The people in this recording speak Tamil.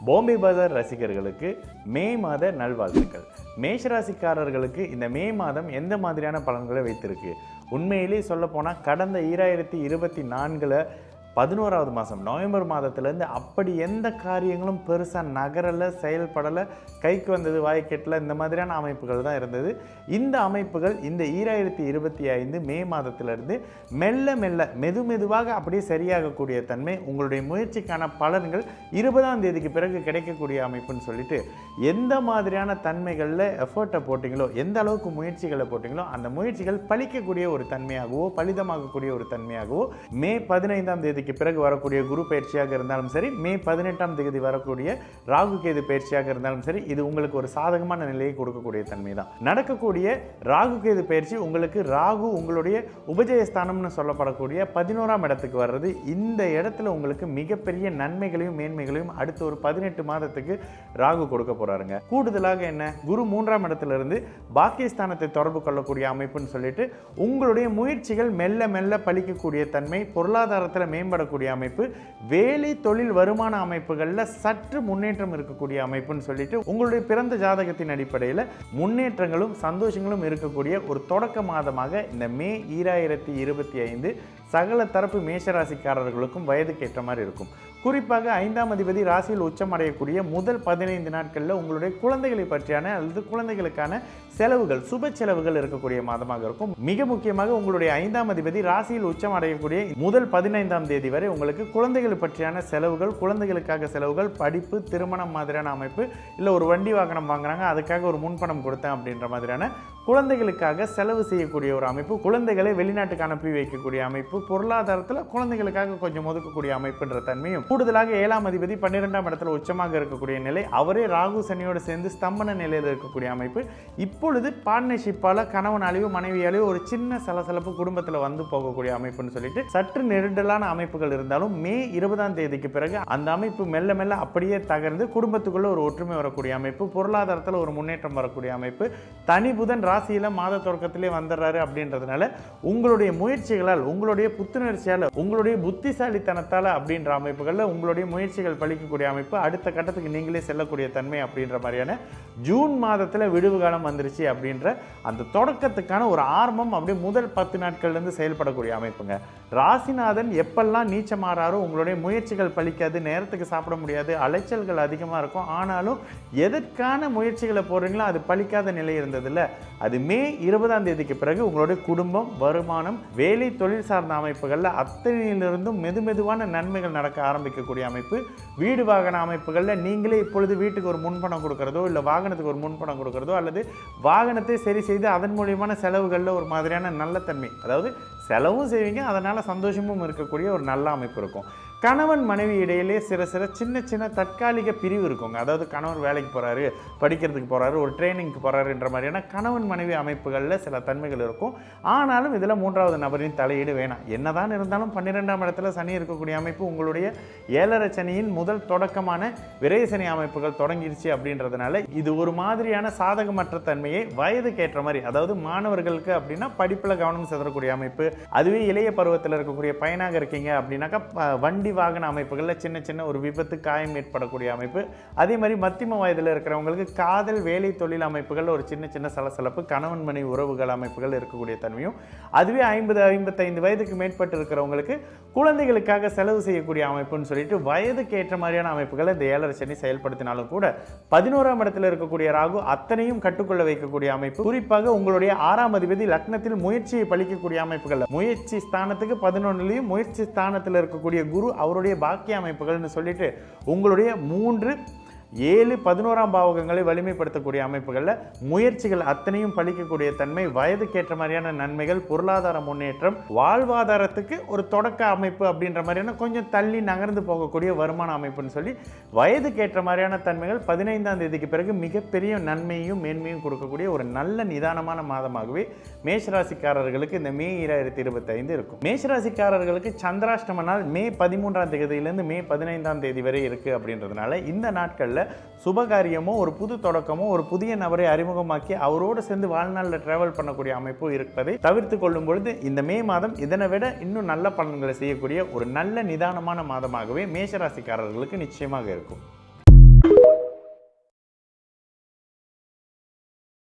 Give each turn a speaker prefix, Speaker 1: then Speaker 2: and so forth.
Speaker 1: பாம்பே பஜார் ரசிகர்களுக்கு மே மாத நல்வாழ்த்துக்கள். மேஷராசிக்காரர்களுக்கு இந்த மே மாதம் எந்த மாதிரியான பலன்களை வைத்திருக்கு? உண்மையிலே சொல்லப்போனால் கடந்த 2024 11வது மாதம் நவம்பர் மாதத்துலேருந்து அப்படி எந்த காரியங்களும் பெருசாக நகரலை, செயல்படலை, கைக்கு வந்தது வாய்க்கெட்டில், இந்த மாதிரியான அமைப்புகள் தான் இருந்தது. இந்த அமைப்புகள் இந்த 2025 மே மாதத்திலிருந்து மெல்ல மெதுவாக அப்படியே சரியாகக்கூடிய தன்மை, உங்களுடைய முயற்சிக்கான பலன்கள் 20ஆம் தேதிக்கு பிறகு கிடைக்கக்கூடிய அமைப்புன்னு சொல்லிட்டு எந்த மாதிரியான தன்மைகளில் எஃபர்ட்டை போட்டிங்களோ, எந்த அளவுக்கு முயற்சிகளை போட்டிங்களோ அந்த முயற்சிகள் பலிக்கக்கூடிய ஒரு தன்மையாகவோ பலிதமாகக்கூடிய ஒரு தன்மையாகவோ மே 15ஆம் தேதிக்கு பிறகு வரக்கூடிய குரு பயிற்சியாக இருந்தாலும் சரி, மே 18ஆம் தேதி வரக்கூடிய ராகு கேது பயிற்சியாக இருந்தாலும் சரி, இது உங்களுக்கு ஒரு சாதகமான நிலையை கொடுக்கக்கூடிய தன்மை தான். நடக்கக்கூடிய ராகு கேது பயிற்சி உங்களுக்கு ராகு உங்களுடைய உபஜயஸ்தானம்னு சொல்லப்படக்கூடிய 11ஆம் இடத்துக்கு வர்றது. இந்த இடத்துல உங்களுக்கு மிகப்பெரிய நன்மைகளையும் மேன்மைகளையும் அடுத்த ஒரு 18 மாதத்துக்கு ராகு கொடுக்க போறாருங்க. கூடுதலாக என்ன, குரு 3ஆம் இடத்துல இருந்து பாக்கியஸ்தானத்தை தொடர்பு கொள்ளக்கூடிய அமைப்புன்னு சொல்லிட்டு உங்களுடைய முயற்சிகள் மெல்ல பலிக்கக்கூடிய தன்மை, பொருளாதாரத்தில் மேம்படக்கூடிய அமைப்பு, வேலை தொழில் வருமான அமைப்புகளில் சற்று முன்னேற்றம் இருக்கக்கூடிய அமைப்புன்னு சொல்லிட்டு உங்களுடைய பிறந்த ஜாதகத்தின் அடிப்படையில் முன்னேற்றங்களும் சந்தோஷங்களும் இருக்கக்கூடிய ஒரு தொடக்க மாதமாக இந்த மே 2025 சகல தரப்பு மேஷராசிக்காரர்களுக்கும் வயதுக்கு ஏற்ற மாதிரி இருக்கும். குறிப்பாக 5ஆம் அதிபதி ராசியில் உச்சம் அடையக்கூடிய முதல் 15 நாட்களில் உங்களுடைய குழந்தைகளை பற்றியான அல்லது குழந்தைகளுக்கான செலவுகள், சுப செலவுகள் இருக்கக்கூடிய மாதமாக இருக்கும். மிக முக்கியமாக உங்களுடைய 5ஆம் அதிபதி ராசியில் உச்சம் அடையக்கூடிய முதல் 15ஆம் தேதி வரை உங்களுக்கு குழந்தைகள் பற்றியான செலவுகள், குழந்தைகளுக்காக செலவுகள், படிப்பு, திருமணம் மாதிரியான அமைப்பு, இல்லை ஒரு வண்டி வாகனம் வாங்குறாங்க அதுக்காக ஒரு முன்பணம் கொடுத்தேன் அப்படின்ற மாதிரியான குழந்தைகளுக்காக செலவு செய்யக்கூடிய ஒரு அமைப்பு, குழந்தைகளை வெளிநாட்டுக்கு அனுப்பி வைக்கக்கூடிய அமைப்பு, பொருளாதாரத்தில் குழந்தைகளுக்காக கொஞ்சம் ஒதுக்கக்கூடிய அமைப்புன்ற தன்மையும், கூடுதலாக 7ஆம் அதிபதி 12ஆம் இடத்துல உச்சமாக இருக்கக்கூடிய நிலை, அவரே ராகு சனியோடு சேர்ந்து ஸ்தம்பன நிலையில் இருக்கக்கூடிய அமைப்பு. இப்பொழுது பார்ட்னர்ஷிப்பால் கணவனாலேயோ மனைவியாலேயோ ஒரு சின்ன சலசலப்பு குடும்பத்தில் வந்து போகக்கூடிய அமைப்புன்னு சொல்லிட்டு சற்று நெருடலான அமைப்புகள் இருந்தாலும் மே 20ஆம் தேதிக்கு பிறகு அந்த அமைப்பு மெல்ல அப்படியே தகர்ந்து குடும்பத்துக்குள்ள ஒரு ஒற்றுமை வரக்கூடிய அமைப்பு, பொருளாதாரத்தில் ஒரு முன்னேற்றம் வரக்கூடிய அமைப்பு. தனி புதன் ராசியில் மாத தொடக்கத்திலே வந்துடுறாரு அப்படின்றதுனால உங்களுடைய முயற்சிகளால், உங்களுடைய புத்துணர்ச்சியால், உங்களுடைய புத்திசாலித்தனத்தால் அப்படின்ற அமைப்புகளில் உங்களுடைய முயற்சிகள் பலிக்கக்கூடிய அமைப்பு, அடுத்த கட்டத்துக்கு நீங்களே செல்லக்கூடிய தன்மை அப்படின்ற மாதிரியான ஜூன் மாதத்தில் விடுவு காலம் வந்துருச்சு அப்படின்ற அந்த தொடக்கத்துக்கான ஒரு ஆரம்பம் அப்படியே முதல் 10 நாட்கள்லேருந்து செயல்படக்கூடிய அமைப்புங்க. ராசிநாதன் எப்பெல்லாம் நீச்சமாறாரோ உங்களுடைய முயற்சிகள் பலிக்காது, நேரத்துக்கு சாப்பிட முடியாது, அலைச்சல்கள் அதிகமாக இருக்கும். ஆனாலும் எதற்கான முயற்சிகளை போடுறீங்களோ அது பலிக்காத நிலை இருந்ததில்ல, அது மே 20ஆம் தேதிக்கு பிறகு உங்களுடைய குடும்பம், வருமானம், வேலை தொழில் சார்ந்த அமைப்புகளில் அத்தனையிலிருந்தும் மெதுவான நன்மைகள் நடக்க ஆரம்பிக்கக்கூடிய அமைப்பு. வீடு வாகன அமைப்புகளில் நீங்களே இப்பொழுது வீட்டுக்கு ஒரு முன்பணம் கொடுக்கறதோ, இல்லை வாகனத்துக்கு ஒரு முன்பணம் கொடுக்கறதோ, அல்லது வாகனத்தை சரி செய்து அதன் மூலியமான செலவுகளில் ஒரு மாதிரியான நல்ல தன்மை, அதாவது செலவும் செய்வீங்க, அதனால் சந்தோஷமும் இருக்கக்கூடிய ஒரு நல்ல அமைப்பு இருக்கும். கணவன் மனைவி இடையிலே சின்ன தற்காலிக பிரிவு இருக்குங்க. அதாவது கணவன் வேலைக்கு போகிறாரு, படிக்கிறதுக்கு போகிறாரு, ஒரு ட்ரைனிங்க்கு போகிறாருன்ற மாதிரியான கணவன் மனைவி அமைப்புகளில் சில தன்மைகள் இருக்கும். ஆனாலும் இதில் 3வது நபரின் தலையீடு வேணாம். என்னதான் இருந்தாலும் 12ஆம் இடத்துல சனி இருக்கக்கூடிய அமைப்பு உங்களுடைய 7.5 சனியின் முதல் தொடக்கமான விரை சனி அமைப்புகள் தொடங்கிடுச்சு அப்படின்றதுனால இது ஒரு மாதிரியான சாதகமற்ற தன்மையை வயதுக்கு ஏற்ற மாதிரி, அதாவது மாணவர்களுக்கு அப்படின்னா படிப்பில் கவனம் செலுத்தக்கூடிய அமைப்பு, அதுவே இளைய பருவத்தில் இருக்கக்கூடிய பையனாக இருக்கீங்க அப்படின்னாக்கா வண்டி வாகன அமைப்புகளில் சின்ன ஒரு விபத்து, காயம் ஏற்படக்கூடிய அமைப்பு. அதே மாதிரி மத்தியம வயதில் இருக்கிறவங்களுக்கு காதல், வேலை தொழில் அமைப்புகள் ஒரு சின்ன சலசலப்பு, கணவன் மனைவி உறவுகள் அமைப்புகள் இருக்கக்கூடிய தன்மையும், அதுவே 50-55 வயதுக்கு மேற்பட்டு இருக்கிறவங்களுக்கு குழந்தைகளுக்காக செலவு செய்யக்கூடிய அமைப்புன்னு சொல்லிட்டு வயதுக்கு ஏற்ற மாதிரியான அமைப்புகளை இந்த 7.5 சனி செயல்படுத்தினாலும் கூட 11ஆம் இடத்துல இருக்கக்கூடிய ராகு அத்தனையும் கட்டுக்கொள்ள வைக்கக்கூடிய அமைப்பு. குறிப்பாக உங்களுடைய 6ஆம் அதிபதி லக்னத்தில் முயற்சியை பலிக்கக்கூடிய அமைப்புகள், முயற்சி ஸ்தானத்துக்கு 11லையும் முயற்சி ஸ்தானத்தில் இருக்கக்கூடிய குரு அவருடைய பாக்கிய அமைப்புகள்னு சொல்லிட்டு உங்களுடைய 3, 7, 11ஆம் பாவகங்களை வலிமைப்படுத்தக்கூடிய அமைப்புகளில் முயற்சிகள் அத்தனையும் பலிக்கக்கூடிய தன்மை, வயதுக்கேற்ற மாதிரியான நன்மைகள், பொருளாதார முன்னேற்றம், வாழ்வாதாரத்துக்கு ஒரு தொடக்க அமைப்பு அப்படின்ற மாதிரியான கொஞ்சம் தள்ளி நகர்ந்து போகக்கூடிய வருமான அமைப்புன்னு சொல்லி வயதுக்கேற்ற மாதிரியான தன்மைகள் 15ஆம் தேதிக்கு பிறகு மிகப்பெரிய நன்மையும் மேன்மையும் கொடுக்கக்கூடிய ஒரு நல்ல நிதானமான மாதமாகவே மேஷராசிக்காரர்களுக்கு இந்த மே 2025 இருக்கும். மேஷராசிக்காரர்களுக்கு சந்திராஷ்டம நாள் மே 13ஆம் தேதியிலிருந்து மே 15ஆம் தேதி வரை இருக்கு அப்படின்றதுனால இந்த நாட்களில் சுபகாரியமோ, ஒரு புது தொடக்கமோ, ஒரு புதிய நபரை அறிமுகமாக்கி அவரோடு சேர்ந்து வாழ்நாளில் டிராவல் பண்ணக்கூடிய அமைப்பு இருப்பதை தவிர்த்து கொள்ளும் பொழுது இந்த மே மாதம் இதனை விட இன்னும் நல்ல பலன்களை செய்யக்கூடிய ஒரு நல்ல நிதானமான மாதமாகவே மேஷராசிக்காரர்களுக்கு நிச்சயமாக இருக்கும்.